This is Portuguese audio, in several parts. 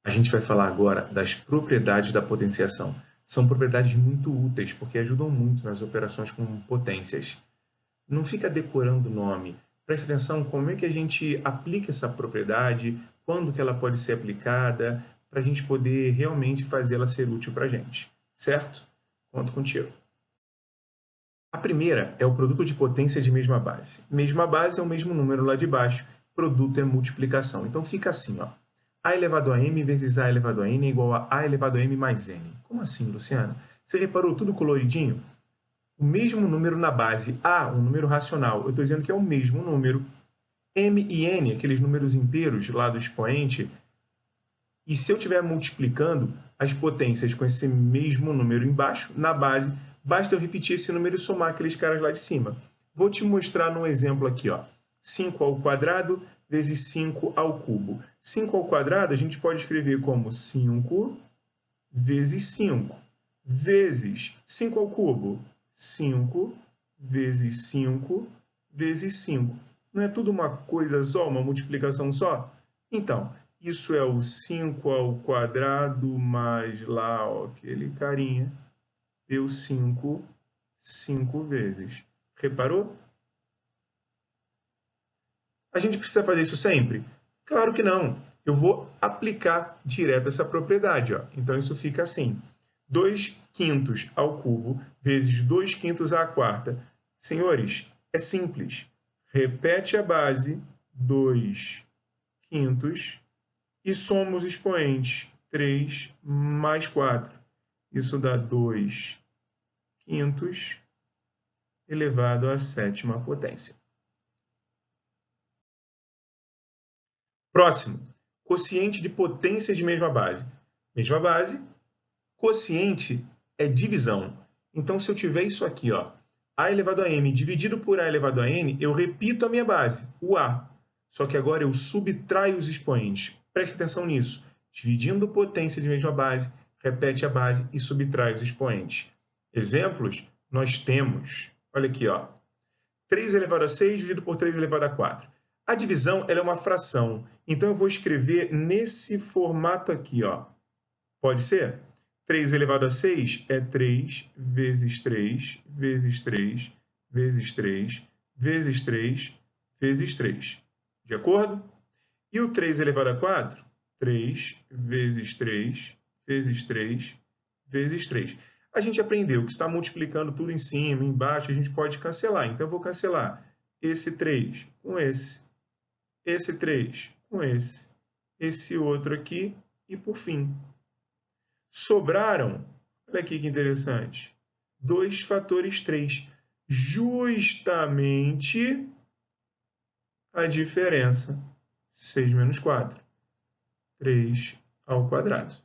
A gente vai falar agora das propriedades da potenciação. São propriedades muito úteis, porque ajudam muito nas operações com potências. Não fica decorando o nome. Preste atenção como é que a gente aplica essa propriedade, quando que ela pode ser aplicada, para a gente poder realmente fazê-la ser útil para a gente. Certo? Conto contigo. A primeira é o produto de potência de mesma base. Mesma base é o mesmo número lá de baixo. Produto é multiplicação. Então fica assim, ó. A elevado a m vezes a elevado a n é igual a elevado a m mais n. Como assim, Luciano? Você reparou tudo coloridinho? O mesmo número na base A, um número racional, eu estou dizendo que é o mesmo número. M e n, aqueles números inteiros lá do expoente, e se eu estiver multiplicando as potências com esse mesmo número embaixo, na base, basta eu repetir esse número e somar aqueles caras lá de cima. Vou te mostrar num exemplo aqui, ó. 5 ao quadrado vezes 5 ao cubo. 5 ao quadrado a gente pode escrever como 5 vezes 5 vezes 5 ao cubo. 5 vezes 5 vezes 5. Não é tudo uma coisa só, uma multiplicação só? Então, isso é o 5 ao quadrado mais lá, ó, aquele carinha, deu 5 vezes. Reparou? A gente precisa fazer isso sempre? Claro que não. Eu vou aplicar direto essa propriedade, ó. Então, isso fica assim. 2/5 ao cubo vezes 2/5 à quarta. Senhores, é simples. Repete a base, 2/5, e soma os expoentes, 3 mais 4. Isso dá 2/5 elevado à sétima potência. Próximo, quociente de potência de mesma base. Mesma base, quociente é divisão. Então, se eu tiver isso aqui, ó, a elevado a m dividido por a elevado a n, eu repito a minha base, o a. Só que agora eu subtraio os expoentes. Preste atenção nisso. Dividindo potência de mesma base, repete a base e subtrai os expoentes. Exemplos, nós temos, olha aqui, ó, 3 elevado a 6 dividido por 3 elevado a 4. A divisão ela é uma fração, então eu vou escrever nesse formato aqui, ó. Pode ser? 3 elevado a 6 é 3 vezes 3 vezes 3 vezes 3 vezes 3 vezes 3. De acordo? E o 3 elevado a 4? 3 vezes 3 vezes 3 vezes 3. A gente aprendeu que está multiplicando tudo em cima, embaixo, a gente pode cancelar. Então, eu vou cancelar esse 3 com esse 3 com esse outro aqui e, por fim, sobraram, olha aqui que interessante, 2 fatores 3, justamente a diferença, 6 menos 4, 3 ao quadrado.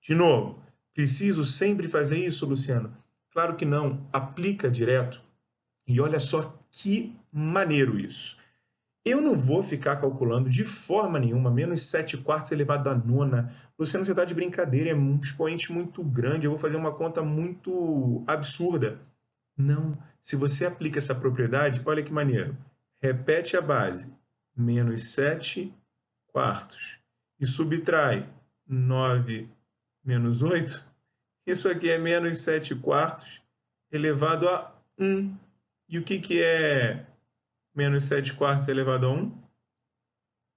De novo, preciso sempre fazer isso, Luciano? Claro que não, aplica direto e olha só que maneiro isso. Eu não vou ficar calculando de forma nenhuma menos 7/4 elevado à nona. Luciano, você está de brincadeira, é um expoente muito grande, eu vou fazer uma conta muito absurda. Não, se você aplica essa propriedade, olha que maneiro. Repete a base, menos 7/4, e subtrai 9 menos 8. Isso aqui é menos 7/4 elevado a 1. E o que é menos 7/4 elevado a 1?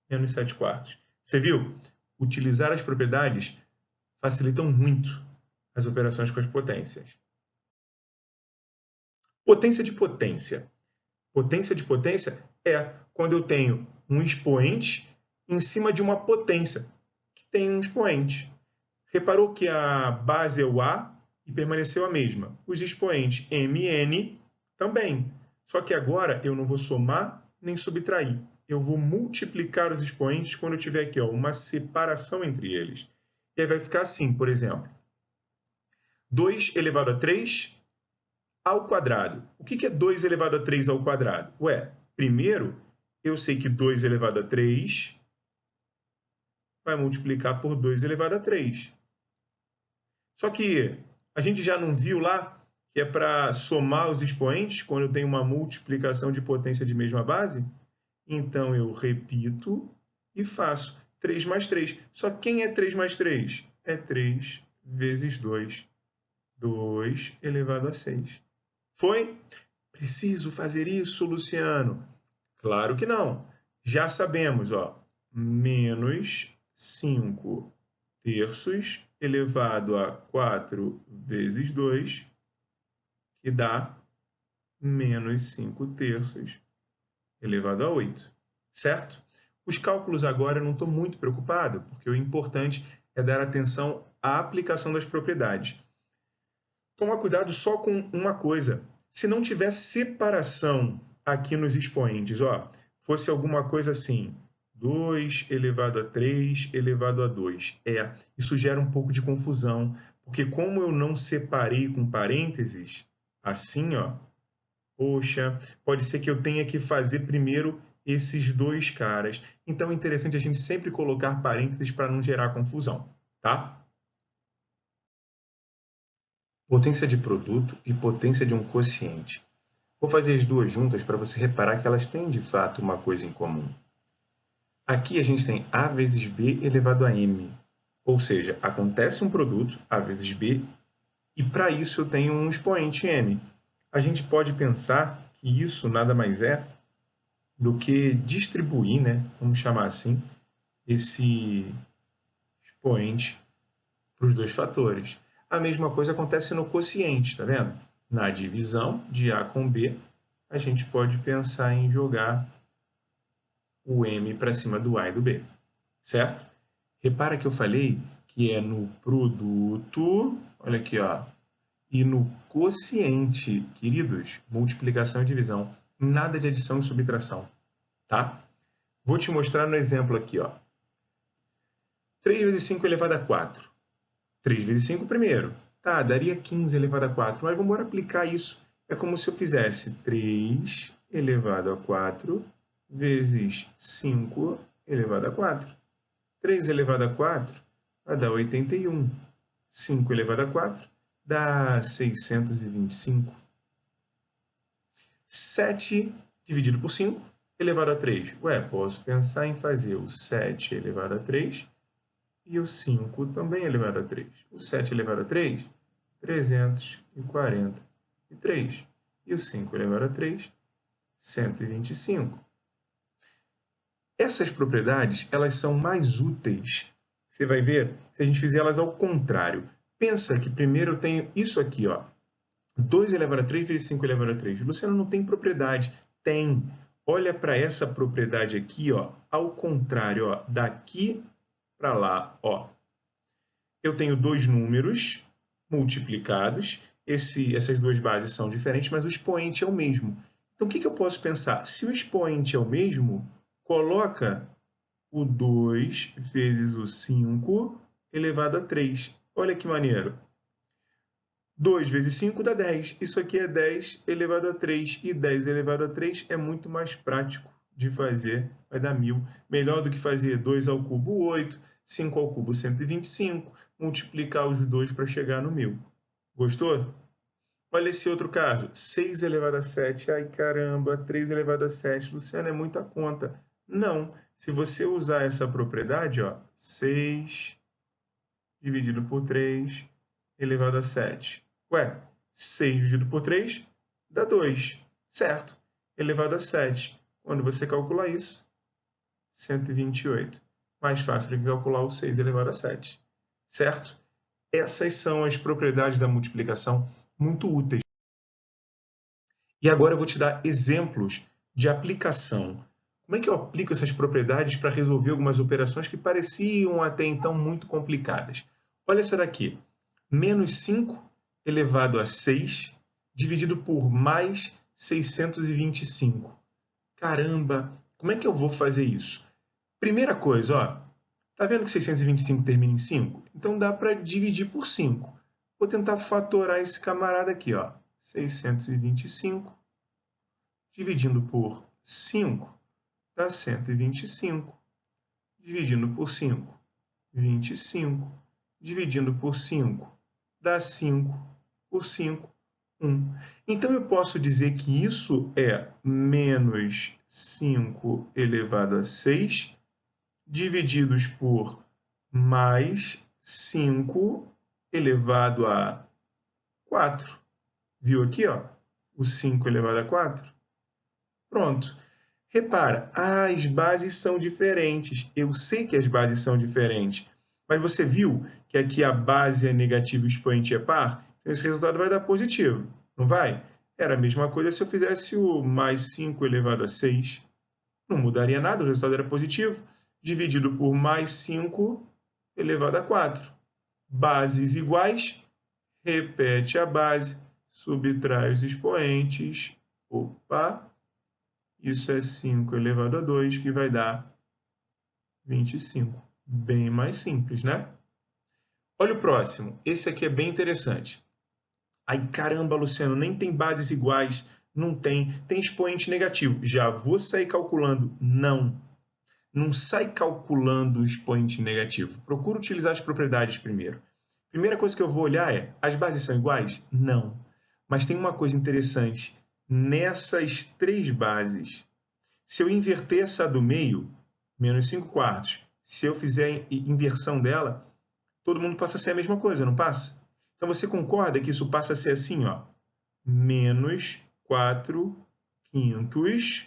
Menos 7/4. Você viu? Utilizar as propriedades facilitam muito as operações com as potências. Potência de potência. Potência de potência é quando eu tenho um expoente em cima de uma potência que tem um expoente. Reparou que a base é o A e permaneceu a mesma. Os expoentes M e N também. Só que agora eu não vou somar nem subtrair. Eu vou multiplicar os expoentes quando eu tiver aqui, ó, uma separação entre eles. E aí vai ficar assim, por exemplo. 2 elevado a 3 ao quadrado. O que é 2 elevado a 3 ao quadrado? Ué, primeiro, eu sei que 2 elevado a 3 vai multiplicar por 2 elevado a 3. Só que a gente já não viu lá que é para somar os expoentes quando eu tenho uma multiplicação de potência de mesma base? Então, eu repito e faço. 3 mais 3. Só quem é 3 mais 3? É 3 vezes 2. 2 elevado a 6. Foi? Preciso fazer isso, Luciano? Claro que não. Já sabemos, ó, menos 5 terços elevado a 4 vezes 2, que dá menos 5 terços elevado a 8, certo? Os cálculos agora eu não estou muito preocupado, porque o importante é dar atenção à aplicação das propriedades. Toma cuidado só com uma coisa. Se não tiver separação aqui nos expoentes, ó, fosse alguma coisa assim, 2 elevado a 3 elevado a 2. Isso gera um pouco de confusão, porque como eu não separei com parênteses, assim, ó, poxa, pode ser que eu tenha que fazer primeiro esses dois caras. Então é interessante a gente sempre colocar parênteses para não gerar confusão, tá? Potência de produto e potência de um quociente. Vou fazer as duas juntas para você reparar que elas têm de fato uma coisa em comum. Aqui a gente tem A vezes B elevado a M. Ou seja, acontece um produto, A vezes B, e para isso eu tenho um expoente M. A gente pode pensar que isso nada mais é do que distribuir, né, vamos chamar assim, esse expoente para os dois fatores. A mesma coisa acontece no quociente, tá vendo? Na divisão de A com B, a gente pode pensar em jogar o M para cima do A e do B, certo? Repara que eu falei que é no produto, olha aqui, ó, e no quociente, queridos, multiplicação e divisão, nada de adição e subtração, tá? Vou te mostrar no exemplo aqui, ó. 3 vezes 5 elevado a 4. 3 vezes 5 primeiro. Tá, daria 15 elevado a 4, mas vamos aplicar isso. É como se eu fizesse 3 elevado a 4 vezes 5 elevado a 4. 3 elevado a 4 vai dar 81. 5 elevado a 4 dá 625. 7 dividido por 5 elevado a 3. Ué, posso pensar em fazer o 7 elevado a 3 e o 5 também elevado a 3. O 7 elevado a 3, 343. E o 5 elevado a 3, 125. Essas propriedades, elas são mais úteis. Você vai ver se a gente fizer elas ao contrário. Pensa que primeiro eu tenho isso aqui, ó. 2 elevado a 3 vezes 5 elevado a 3. Luciano, não tem propriedade. Tem. Olha para essa propriedade aqui, ó, ao contrário, ó, daqui para lá, ó. Eu tenho dois números multiplicados, essas duas bases são diferentes, mas o expoente é o mesmo. Então, o que eu posso pensar? Se o expoente é o mesmo, coloca o 2 vezes o 5 elevado a 3. Olha que maneiro. 2 vezes 5 dá 10. Isso aqui é 10 elevado a 3. E 10 elevado a 3 é muito mais prático de fazer. Vai dar 1000. Melhor do que fazer 2 ao cubo, 8. 5 ao cubo, 125. Multiplicar os dois para chegar no 1000. Gostou? Olha esse outro caso. 6 elevado a 7. Ai, caramba. 3 elevado a 7. Luciano, é muita conta. Não. Se você usar essa propriedade, ó, 6 dividido por 3 elevado a 7. Ué, 6 dividido por 3 dá 2, certo? Elevado a 7. Quando você calcular isso, 128. Mais fácil do que calcular o 6 elevado a 7, certo? Essas são as propriedades da multiplicação muito úteis. E agora eu vou te dar exemplos de aplicação. Como é que eu aplico essas propriedades para resolver algumas operações que pareciam até então muito complicadas? Olha essa daqui. Menos 5 elevado a 6 dividido por mais 625. Caramba, como é que eu vou fazer isso? Primeira coisa, ó, tá vendo que 625 termina em 5? Então dá para dividir por 5. Vou tentar fatorar esse camarada aqui, ó. 625 dividindo por 5 dá 125. Dividindo por 5, 25. Dividindo por 5 dá 5. Por 5, 1. Então, eu posso dizer que isso é menos 5 elevado a 6 divididos por mais 5 elevado a 4. Viu aqui, ó? O 5 elevado a 4? Pronto. Repara, as bases são diferentes. Eu sei que as bases são diferentes, mas você viu que aqui a base é negativa e o expoente é par? Então esse resultado vai dar positivo, não vai? Era a mesma coisa se eu fizesse o mais 5 elevado a 6. Não mudaria nada, o resultado era positivo. Dividido por mais 5 elevado a 4. Bases iguais, repete a base, subtrai os expoentes. Opa! Isso é 5 elevado a 2, que vai dar 25. Bem mais simples, né? Olha o próximo. Esse aqui é bem interessante. Ai, caramba, Luciano, nem tem bases iguais. Não tem. Tem expoente negativo. Já vou sair calculando. Não. Não sai calculando o expoente negativo. Procura utilizar as propriedades primeiro. Primeira coisa que eu vou olhar é, as bases são iguais? Não. Mas tem uma coisa interessante. Nessas três bases, se eu inverter essa do meio, menos 5 quartos, se eu fizer a inversão dela, todo mundo passa a ser a mesma coisa, não passa? Então você concorda que isso passa a ser assim, ó, menos 4 quintos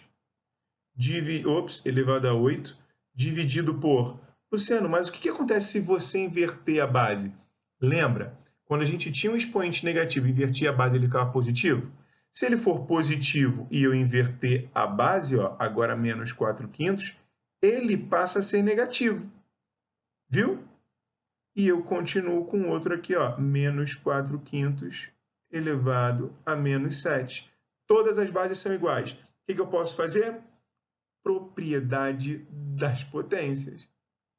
elevado a 8, dividido por... Luciano, mas o que acontece se você inverter a base? Lembra? Quando a gente tinha um expoente negativo e invertia a base, ele ficava positivo? Se ele for positivo e eu inverter a base, ó, agora menos 4 quintos, ele passa a ser negativo. Viu? E eu continuo com outro aqui, ó, menos 4 quintos elevado a menos 7. Todas as bases são iguais. O que eu posso fazer? Propriedade das potências.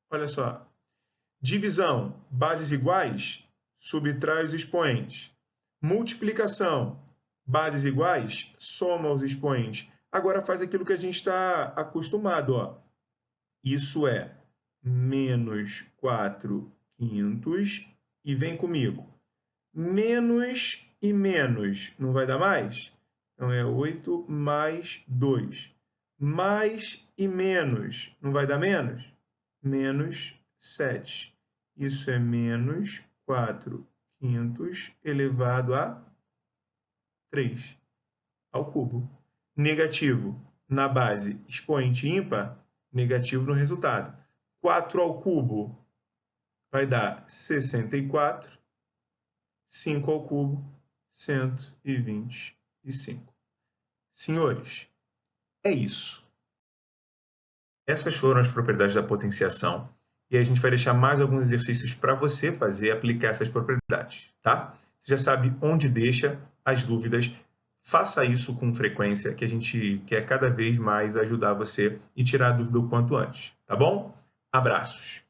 Olha só. Divisão, bases iguais, subtrai os expoentes. Multiplicação, bases iguais, soma os expoentes. Agora faz aquilo que a gente está acostumado. Ó. Isso é menos 4 quintos e vem comigo. Menos e menos, não vai dar mais? Então é 8 mais 2. Mais e menos, não vai dar menos? Menos 7. Isso é menos 4 quintos elevado a 3 ao cubo. Negativo na base, expoente ímpar, negativo no resultado. 4 ao cubo vai dar 64. 5 ao cubo, 125. Senhores, é isso. Essas foram as propriedades da potenciação. E a gente vai deixar mais alguns exercícios para você fazer e aplicar essas propriedades, tá? Você já sabe onde deixa as dúvidas. Faça isso com frequência, que a gente quer cada vez mais ajudar você e tirar a dúvida o quanto antes, tá bom? Abraços!